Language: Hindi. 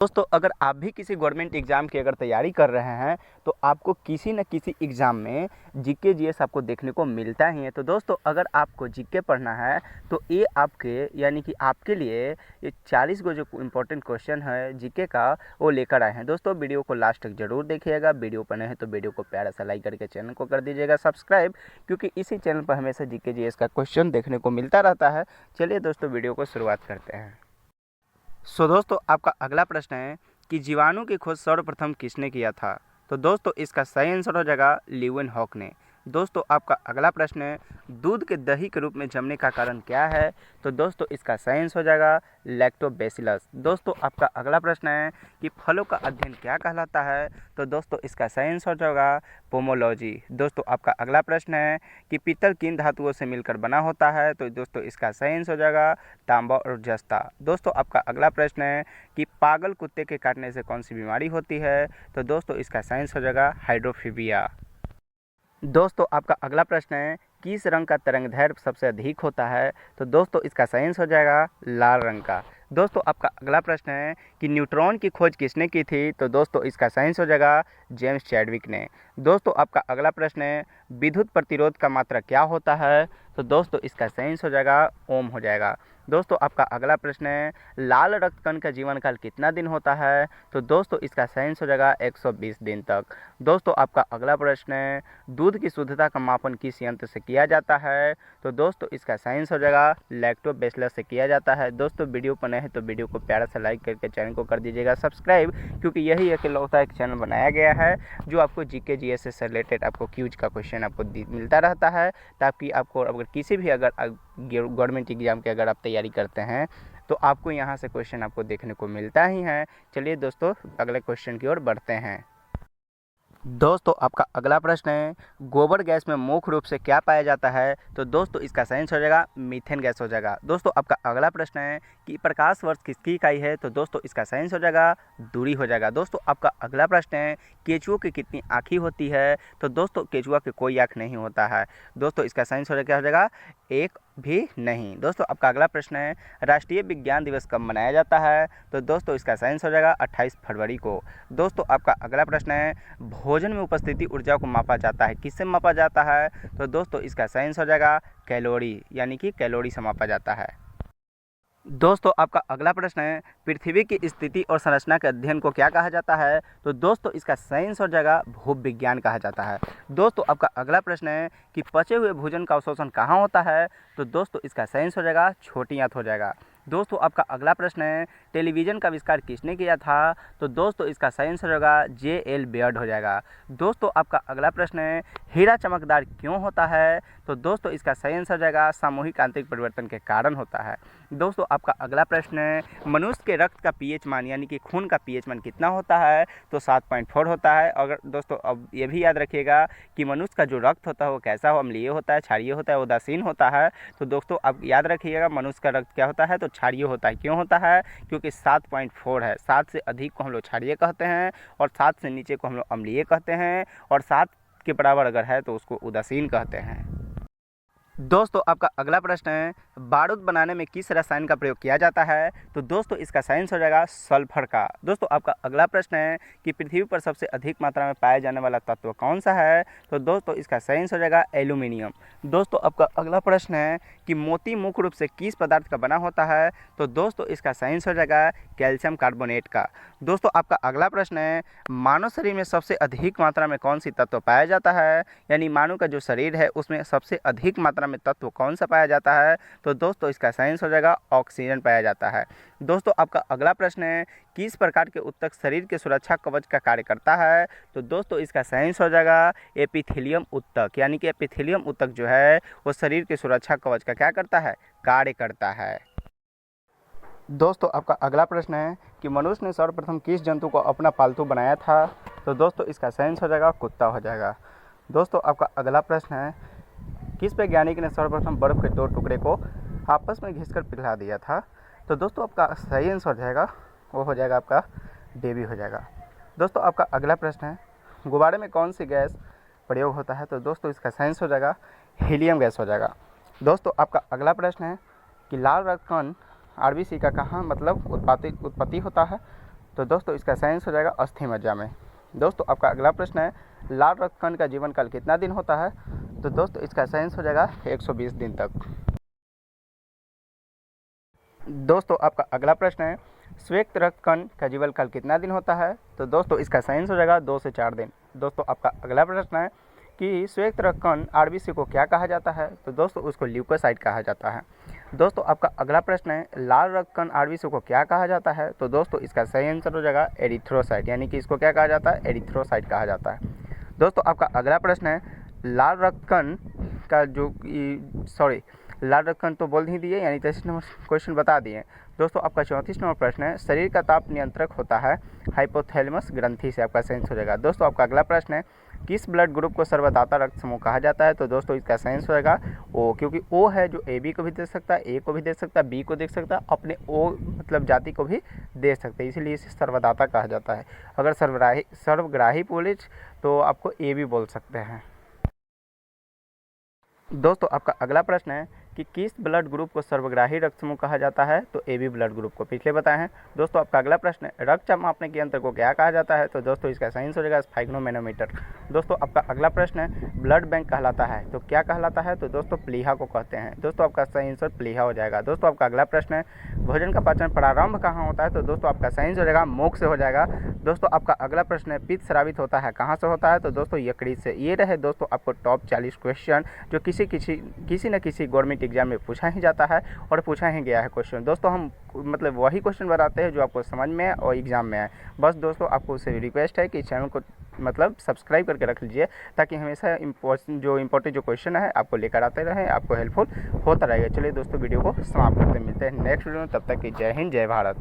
दोस्तों अगर आप भी किसी गवर्नमेंट एग्ज़ाम की अगर तैयारी कर रहे हैं तो आपको किसी न किसी एग्ज़ाम में जीके जीएस आपको देखने को मिलता ही है। तो दोस्तों अगर आपको जीके पढ़ना है तो ये आपके यानी कि आपके लिए ये 40 गो जो इम्पोर्टेंट क्वेश्चन है जीके का वो लेकर आए हैं। दोस्तों वीडियो को लास्ट तक ज़रूर देखिएगा। वीडियो पर नए हैं तो वीडियो को प्यारा सा लाइक करके चैनल को कर दीजिएगा सब्सक्राइब, क्योंकि इसी चैनल पर हमेशा जीके जीएस का क्वेश्चन देखने को मिलता रहता है। चलिए दोस्तों वीडियो को शुरुआत करते हैं। दोस्तों आपका अगला प्रश्न है कि जीवाणु की खोज सर्वप्रथम किसने किया था? तो दोस्तों इसका सही आंसर हो जाएगा लीeuwenhoek ने। दोस्तों आपका अगला प्रश्न है दूध के दही के रूप में जमने का कारण क्या है? तो दोस्तों इसका सही आंसर हो जाएगा लैक्टोबैसिलस। दोस्तों आपका अगला प्रश्न है कि फलों का अध्ययन क्या कहलाता है? तो दोस्तों इसका सही आंसर हो जाएगा पोमोलॉजी। दोस्तों आपका अगला प्रश्न है कि पीतल किन धातुओं से मिलकर बना होता है? तो दोस्तों इसका सही आंसर हो जाएगा तांबा और जस्ता। दोस्तों आपका अगला प्रश्न है कि पागल कुत्ते के काटने से कौन सी बीमारी होती है? तो दोस्तों इसका सही आंसर हो जाएगा हाइड्रोफीबिया। दोस्तों आपका अगला प्रश्न है किस रंग का तरंगदैर्घ्य सबसे अधिक होता है? तो दोस्तों इसका सही आंसर हो जाएगा लाल रंग का। दोस्तों आपका अगला प्रश्न है कि न्यूट्रॉन की खोज किसने की थी? तो दोस्तों इसका सही आंसर हो जाएगा जेम्स चैडविक ने। दोस्तों आपका अगला प्रश्न है विद्युत प्रतिरोध का मात्रा क्या होता है? तो दोस्तों इसका सही आंसर हो जाएगा ओम हो जाएगा। दोस्तों आपका अगला प्रश्न है लाल रक्त कण का जीवन काल कितना दिन होता है? तो दोस्तों इसका सही आंसर हो जाएगा 120 दिन तक। दोस्तों आपका अगला प्रश्न है दूध की शुद्धता का मापन किस यंत्र से किया जाता है? तो दोस्तों इसका सही आंसर हो जाएगा लैक्टोबैसिलस से किया जाता है। दोस्तों वीडियो पर नए हैं तो वीडियो को प्यारा सा लाइक करके चैनल को कर दीजिएगा सब्सक्राइब, क्योंकि यही इकलौता एक चैनल बनाया गया है जो आपको जीके जीएस से रिलेटेड आपको क्यूज का क्वेश्चन आपको मिलता रहता है, ताकि आपको अगर किसी भी अगर गवर्नमेंट एग्जाम की अगर आप तैयारी करते हैं तो आपको यहाँ से क्वेश्चन आपको देखने को मिलता ही है। चलिए दोस्तों अगले क्वेश्चन की ओर बढ़ते हैं। दोस्तों आपका अगला प्रश्न है गोबर गैस में मुख्य रूप से क्या पाया जाता है? तो दोस्तों इसका सही आंसर हो जाएगा मीथेन गैस हो जाएगा। दोस्तों आपका अगला प्रश्न है कि प्रकाश वर्ष किसकी इकाई है? तो दोस्तों इसका सही आंसर हो जाएगा दूरी हो जाएगा। दोस्तों आपका अगला प्रश्न है केचुओं की कितनी आँखें होती है? तो दोस्तों केचुआ की कोई आँख नहीं होता है। दोस्तों इसका सही आंसर क्या हो जाएगा एक भी नहीं। दोस्तों आपका अगला प्रश्न है राष्ट्रीय विज्ञान दिवस कब मनाया जाता है? तो दोस्तों इसका सही आंसर हो जाएगा 28 फरवरी को। दोस्तों आपका अगला प्रश्न है भोजन में उपस्थिति ऊर्जा को मापा जाता है, किससे मापा जाता है? तो दोस्तों इसका सही आंसर हो जाएगा कैलोरी, यानी कि कैलोरी से मापा जाता है। दोस्तों आपका अगला प्रश्न है पृथ्वी की स्थिति और संरचना के अध्ययन को क्या कहा जाता है? तो दोस्तों इसका सही आंसर हो जाएगा भूविज्ञान कहा जाता है। दोस्तों आपका अगला प्रश्न है कि पचे हुए भोजन का अवशोषण कहाँ होता है? तो दोस्तों इसका सही आंसर हो जाएगा छोटी आंत हो जाएगा। दोस्तों आपका अगला प्रश्न है टेलीविज़न का आविष्कार किसने किया था? तो दोस्तों इसका सही आंसर होगा जे.एल. बेयर्ड हो जाएगा। दोस्तों आपका अगला प्रश्न है हीरा चमकदार क्यों होता है? तो दोस्तों इसका सही आंसर हो जाएगा सामूहिक आंतरिक परिवर्तन के कारण होता है। दोस्तों आपका अगला प्रश्न है मनुष्य के रक्त का पीएच मान यानी कि खून का पीएच मान कितना होता है? तो 7.4 होता है। अगर दोस्तों अब ये भी याद रखिएगा कि मनुष्य का जो रक्त होता है वो कैसा हो, अम्लीय होता है, क्षारीय होता है, उदासीन होता है। तो दोस्तों अब याद रखिएगा मनुष्य का रक्त क्या होता है? तो क्षारीय होता है। क्यों होता है? क्योंकि 7.4 है। 7 से अधिक को हम लोग क्षारीय कहते हैं और 7 से नीचे को हम लोग अम्लीय कहते हैं और 7 के बराबर अगर है तो उसको उदासीन कहते हैं। दोस्तों आपका अगला प्रश्न है बारूद बनाने में किस रसायन का प्रयोग किया जाता है? तो दोस्तों इसका सही आंसर हो जाएगा सल्फर का। दोस्तों आपका अगला प्रश्न है कि पृथ्वी पर सबसे अधिक मात्रा में पाया जाने वाला तत्व कौन सा है? तो दोस्तों इसका सही आंसर हो जाएगा एल्यूमिनियम। दोस्तों आपका अगला प्रश्न है कि मोती मुख्य रूप से किस पदार्थ का बना होता है? तो दोस्तों इसका सही आंसर हो जाएगा कैल्शियम कार्बोनेट का। दोस्तों आपका अगला प्रश्न है मानव शरीर में सबसे अधिक मात्रा में कौन सी तत्व पाया जाता है? यानी मानव का जो शरीर है उसमें सबसे अधिक मात्रा में तत्व कौन सा पाया जाता है? तो दोस्तों इसका सही आंसर हो जाएगा ऑक्सीजन पाया जाता है। दोस्तों आपका अगला प्रश्न है किस प्रकार के ऊतक शरीर के सुरक्षा कवच का कार्य करता है? तो दोस्तों इसका सही आंसर हो जाएगा एपिथेलियम ऊतक, यानी कि एपिथेलियम ऊतक जो है वो शरीर के सुरक्षा कवच का क्या करता है? कार्य करता है। दोस्तों आपका अगला प्रश्न है कि मनुष्य ने सर्वप्रथम किस जंतु को अपना पालतू बनाया था? तो दोस्तों इसका सही आंसर हो जाएगा कुत्ता हो जाएगा। दोस्तों आपका अगला प्रश्न है किस वैज्ञानिक ने सर्वप्रथम बर्फ के 2 टुकड़े को आपस में घिसकर पिघला दिया था? तो दोस्तों आपका सही आंसर हो जाएगा वो हो जाएगा आपका डेवी हो जाएगा। दोस्तों आपका अगला प्रश्न है गुब्बारे में कौन सी गैस प्रयोग होता है? तो दोस्तों इसका सही आंसर हो जाएगा हीलियम गैस हो जाएगा। दोस्तों आपका अगला प्रश्न है कि लाल रक्त कण आरबीसी का कहाँ मतलब उत्पत्ति होता है? तो दोस्तों इसका सही आंसर हो जाएगा अस्थि मज्जा में। दोस्तों आपका अगला प्रश्न है, लाल रक्तकण का जीवन काल कितना दिन होता है? तो दोस्तों इसका सही आंसर हो जाएगा 120 दिन तक। दोस्तों आपका अगला प्रश्न है, श्वेत रक्तकण का जीवन काल कितना दिन होता है? तो दोस्तों इसका सही आंसर हो जाएगा 2 से 4 दिन। दोस्तों आपका अगला प्रश्न है कि श्वेत रक्तकण आरबीसी को क्या कहा जाता है? तो दोस्तों उसको ल्यूकोसाइट कहा जाता है। दोस्तों आपका अगला प्रश्न है, लाल रक्तकण आरबीसी को क्या कहा जाता है? तो दोस्तों इसका सही आंसर हो जाएगा एरिथ्रोसाइट, यानी कि इसको क्या कहा जाता है? एरिथ्रोसाइट कहा जाता है। दोस्तों आपका अगला प्रश्न है, लाल रक्तकण का लाल रक्तकण तो बोल ही दिए, यानी 33 नंबर क्वेश्चन बता दिए। दोस्तों आपका 34 नंबर प्रश्न है, शरीर का ताप नियंत्रक होता है हाइपोथैलेमस ग्रंथि से, आपका सही आंसर हो जाएगा। दोस्तों आपका अगला प्रश्न है, किस ब्लड ग्रुप को सर्वदाता रक्त समूह कहा जाता है? तो दोस्तों इसका सही आंसर होगा ओ, क्योंकि ओ है जो ए बी को भी दे सकता है, ए को भी दे सकता है, बी को दे सकता है, अपने ओ मतलब जाति को भी दे सकते हैं, इसीलिए इसे सर्वदाता कहा जाता है। अगर सर्वग्राही बोले तो आपको ए भी बोल सकते हैं। दोस्तों आपका अगला प्रश्न है कि किस ब्लड ग्रुप को सर्वग्राही रक्त समूह कहा जाता है? तो ए बी ब्लड ग्रुप को, पिछले बताए हैं। दोस्तों आपका अगला प्रश्न है, रक्तचाप मापने के यंत्र को क्या कहा जाता है? तो दोस्तों इसका सही आंसर हो जाएगा स्फाइग्नोमैनोमीटर। दोस्तों आपका अगला प्रश्न है, ब्लड बैंक कहलाता है तो क्या कहलाता है? तो दोस्तों प्लीहा को कहते हैं। दोस्तों आपका सही आंसर प्लीहा हो जाएगा। दोस्तों आपका अगला प्रश्न है, भोजन का पाचन प्रारंभ कहाँ होता है? तो दोस्तों आपका सही आंसर हो जाएगा मुख से हो जाएगा। दोस्तों आपका अगला प्रश्न है, पित्त स्रावित होता है कहाँ से होता है? तो दोस्तों यकृत से। ये रहे दोस्तों आपको टॉप 40 क्वेश्चन जो किसी न किसी गवर्नमेंट एग्जाम में पूछा ही जाता है और पूछा ही गया है क्वेश्चन। दोस्तों हम मतलब वही क्वेश्चन बनाते हैं जो आपको समझ में आए और एग्जाम में आए। बस दोस्तों आपको उससे रिक्वेस्ट है कि चैनल को मतलब सब्सक्राइब करके रख लीजिए, ताकि हमेशा इम्पोर्टेंट जो क्वेश्चन है आपको लेकर आते रहें, आपको हेल्पफुल होता रहेगा। चलिए दोस्तों वीडियो को समाप्त करते मिलते हैं नेक्स्ट वीडियो में, तब तक की जय हिंद जय भारत।